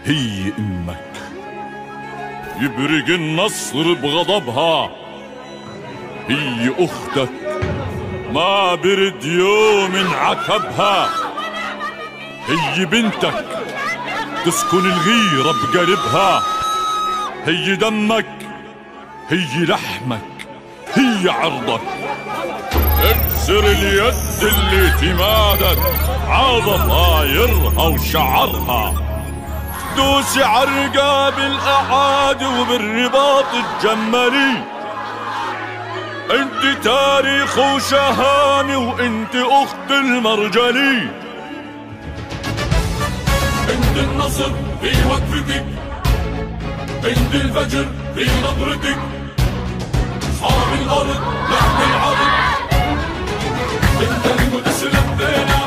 هي امك، يبرق النصر بغضبها. هي اختك، ما برد يوم عتبها. هي بنتك، تسكن الغيرة بقلبها. هي دمك، هي لحمك، هي عرضك. اكسر اليد اللي تمادت عاض طايرها وشعرها. دوسي عرقها بالاعادي وبالرباط تجملي. انت تاريخ وشهامي وانت اخت المرجلي. انت النصر في وقفتك، انت الفجر في نظرتك. اصحاب الارض نحن العرض. انت القدس لبينا،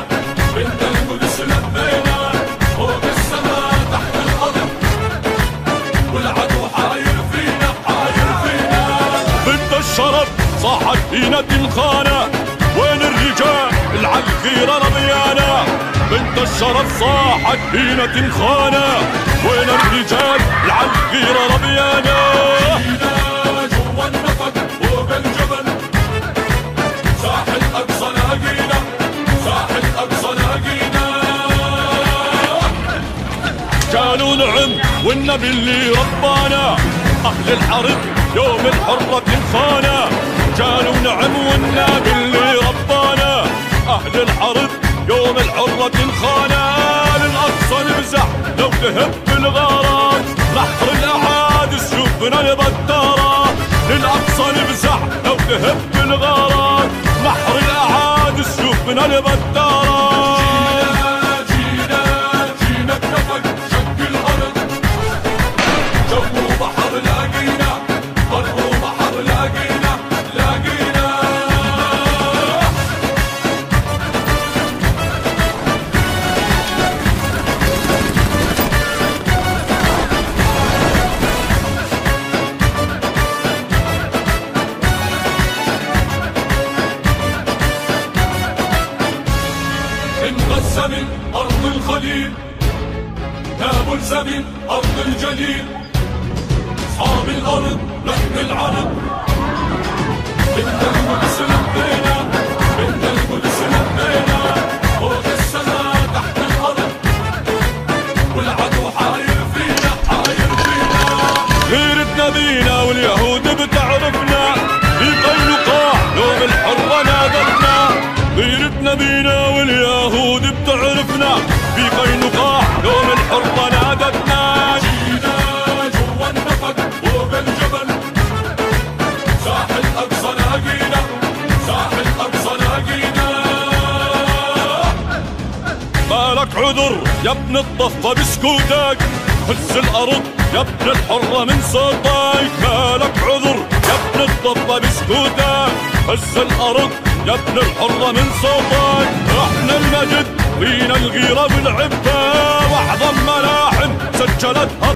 انت القدس لبينا. فوق السماء تحت الارض، والعدو حاير فينا حاير فينا. بنت الشرف صاحت فينا الخانة، وين الرجال العالغيرة رضيانة. بنت الشرف صاحت فينا الخانة، وين الرجال العالغيرة رضيانة. جينا جوا النفق فوق الجبل، ساحل اقصى لاقينا، ساحل اقصى لاقينا. كانوا نعم والنبي اللي ربانا، اهل الحرب يوم الحرة الخانة. كانوا نعم والنبي اللي ربانا، اهل الحرب يوم الحرة الخانة. للأقصى نفزع لو تهب الغارات، نحر الأعادي سيوفنا البتارة. للأقصى نفزع لو تهب الغارات، نحر الأعادي سيوفنا البتارة. جينا جينا اتفق شق الأرض، جو وبحر لاقينا، بر وبحر لاقينا لاقينا. انقسم أرض الخليل، نابلس من أرض الجليل. أصحاب الأرض نحن العرب. انت القدس لبينا، انت القدس لبينا. فوق السماء تحت الأرض، والعدو حاير فينا حاير فينا. غيرتنا بينا واليهود بتعرفنا، في قينقاع يوم الحرة نادتنا. غيرتنا بينا واليهود بتعرفنا، في قينقاع يوم الحرة نادتنا. جينا جوا النفق فوق الجبل، ساحل أقصى لاقينا، ساحل أقصى لاقينا. مالك عذر يا ابن الضفة بسكوتك، هز الأرض يا ابن الحرة من صوتك. مالك عذر يا ابن الضفة بسكوتك، هز الأرض يا ابن الحرة من صوتك. احنا المجد فينا الغيرة والعفة، واعظم ملاحم سجلتها